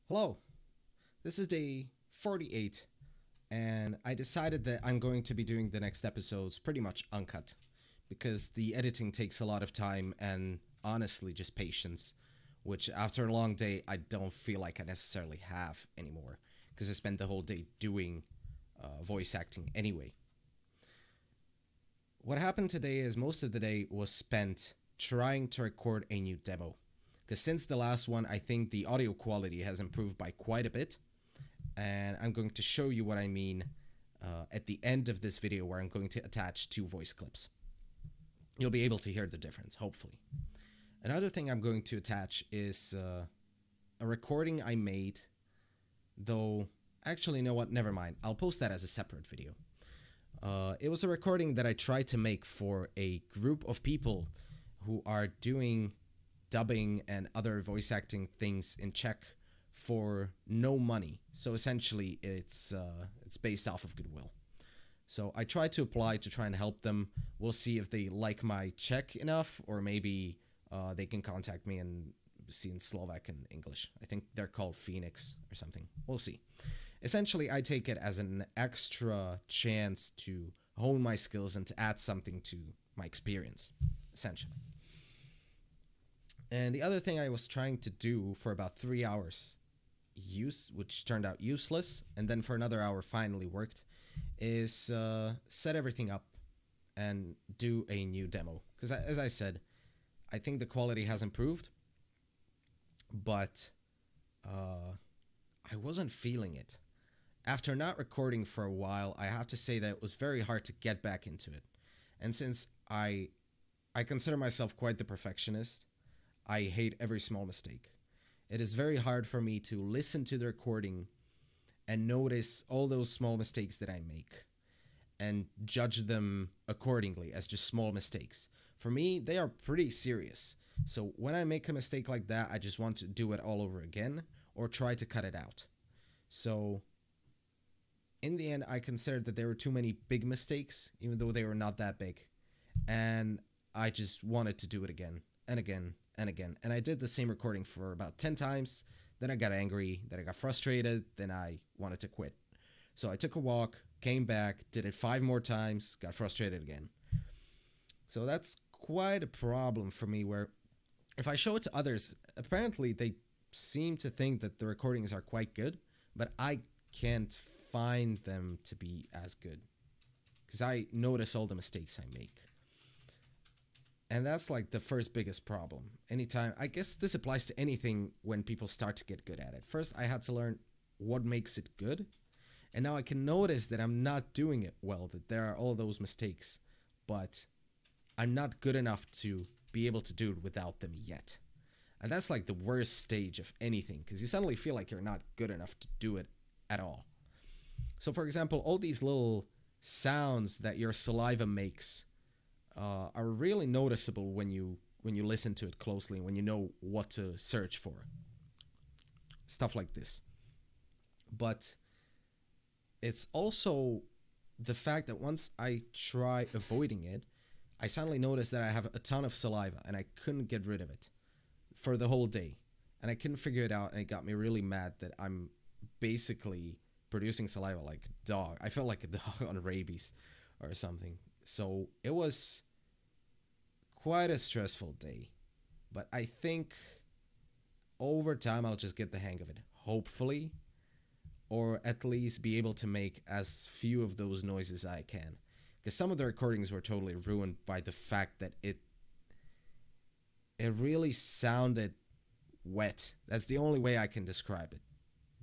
Hello, this is day 48, and I decided that I'm going to be doing the next episodes pretty much uncut because the editing takes a lot of time and honestly just patience, which after a long day I don't feel like I necessarily have anymore because I spent the whole day doing voice acting anyway. What happened today is most of the day was spent trying to record a new demo. Because since the last one, I think the audio quality has improved by quite a bit. And I'm going to show you what I mean at the end of this video, where I'm going to attach two voice clips. You'll be able to hear the difference, hopefully. Another thing I'm going to attach is a recording I made, though actually, you know what, never mind. I'll post that as a separate video. It was a recording that I tried to make for a group of people who are doing dubbing and other voice acting things in Czech for no money. So essentially, it's based off of goodwill. So I tried to apply to try and help them. We'll see if they like my Czech enough, or maybe they can contact me and see in Slovak and English. I think they're called Phoenix or something. We'll see. Essentially, I take it as an extra chance to hone my skills and to add something to my experience, essentially. And the other thing I was trying to do for about 3 hours, which turned out useless, and then for another hour finally worked, is set everything up and do a new demo. Because as I said, I think the quality has improved, but I wasn't feeling it. After not recording for a while, I have to say that it was very hard to get back into it. And since I consider myself quite the perfectionist, I hate every small mistake. It is very hard for me to listen to the recording and notice all those small mistakes that I make and judge them accordingly as just small mistakes. For me, they are pretty serious. So when I make a mistake like that, I just want to do it all over again or try to cut it out. So in the end, I considered that there were too many big mistakes, even though they were not that big. And I just wanted to do it again and again and again. And I did the same recording for about 10 times. Then I got angry, then I got frustrated, then I wanted to quit. So I took a walk, came back, did it 5 more times, got frustrated again. So that's quite a problem for me, where if I show it to others, apparently they seem to think that the recordings are quite good, but I can't find them to be as good because I notice all the mistakes I make. And that's like the first biggest problem. Anytime, I guess this applies to anything when people start to get good at it. First, I had to learn what makes it good. And now I can notice that I'm not doing it well, that there are all those mistakes. But I'm not good enough to be able to do it without them yet. And that's like the worst stage of anything, because you suddenly feel like you're not good enough to do it at all. So for example, all these little sounds that your saliva makes are really noticeable when you listen to it closely, when you know what to search for. Stuff like this. But it's also the fact that once I try avoiding it, I suddenly notice that I have a ton of saliva and I couldn't get rid of it for the whole day. And I couldn't figure it out, and it got me really mad that I'm basically producing saliva like a dog. I felt like a dog on rabies or something. So it was quite a stressful day. But I think over time I'll just get the hang of it, hopefully. Or at least be able to make as few of those noises as I can. Because some of the recordings were totally ruined by the fact that it really sounded wet. That's the only way I can describe it.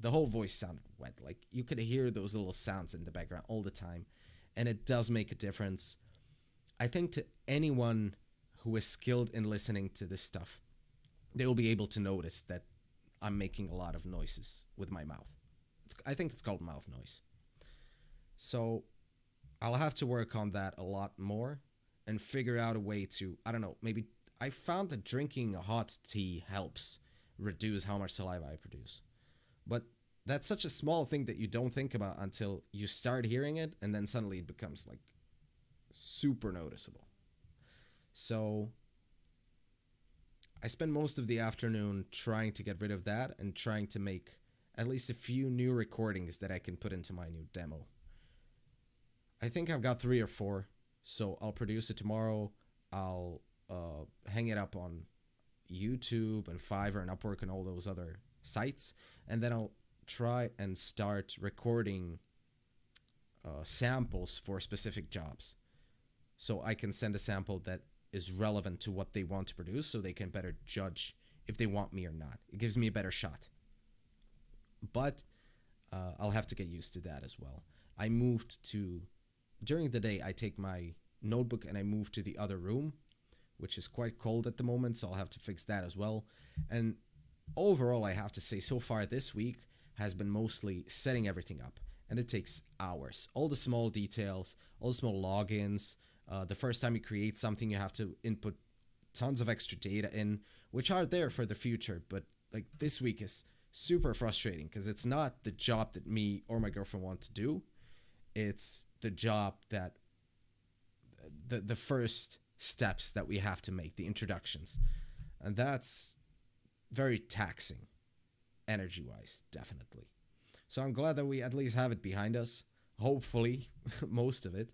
The whole voice sounded wet. Like, you could hear those little sounds in the background all the time. And it does make a difference. I think to anyone who is skilled in listening to this stuff, they will be able to notice that I'm making a lot of noises with my mouth. I think it's called mouth noise. So I'll have to work on that a lot more and figure out a way to, I don't know, maybe I found that drinking a hot tea helps reduce how much saliva I produce. But that's such a small thing that you don't think about until you start hearing it, and then suddenly it becomes like super noticeable. So I spent most of the afternoon trying to get rid of that and trying to make at least a few new recordings that I can put into my new demo. I think I've got 3 or 4, so I'll produce it tomorrow. I'll hang it up on YouTube and Fiverr and Upwork and all those other sites, and then I'll try and start recording samples for specific jobs, so I can send a sample that is relevant to what they want to produce, so they can better judge if they want me or not. It gives me a better shot. But I'll have to get used to that as well. I moved to, during the day, I take my notebook and I move to the other room, which is quite cold at the moment, so I'll have to fix that as well. And overall, I have to say, so far this week has been mostly setting everything up, and it takes hours. All the small details, all the small logins. The first time you create something, you have to input tons of extra data in, which are there for the future, but like this week is super frustrating because it's not the job that me or my girlfriend want to do. It's the job that the first steps that we have to make, the introductions, and that's very taxing energy wise, definitely. So I'm glad that we at least have it behind us, hopefully most of it,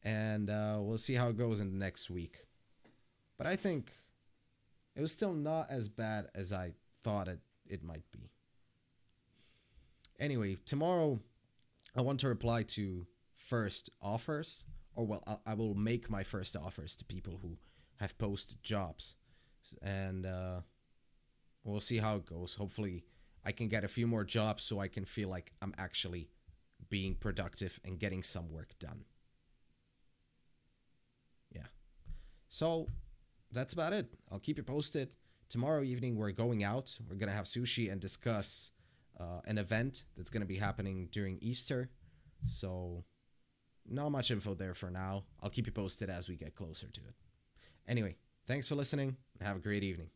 and we'll see how it goes in the next week. But I think it was still not as bad as I thought it might be. Anyway, tomorrow I want to reply to first offers, or well, I will make my first offers to people who have posted jobs, and we'll see how it goes. Hopefully I can get a few more jobs so I can feel like I'm actually being productive and getting some work done. Yeah. So that's about it. I'll keep you posted. Tomorrow evening we're going out. We're going to have sushi and discuss an event that's going to be happening during Easter. So not much info there for now. I'll keep you posted as we get closer to it. Anyway, thanks for listening and have a great evening.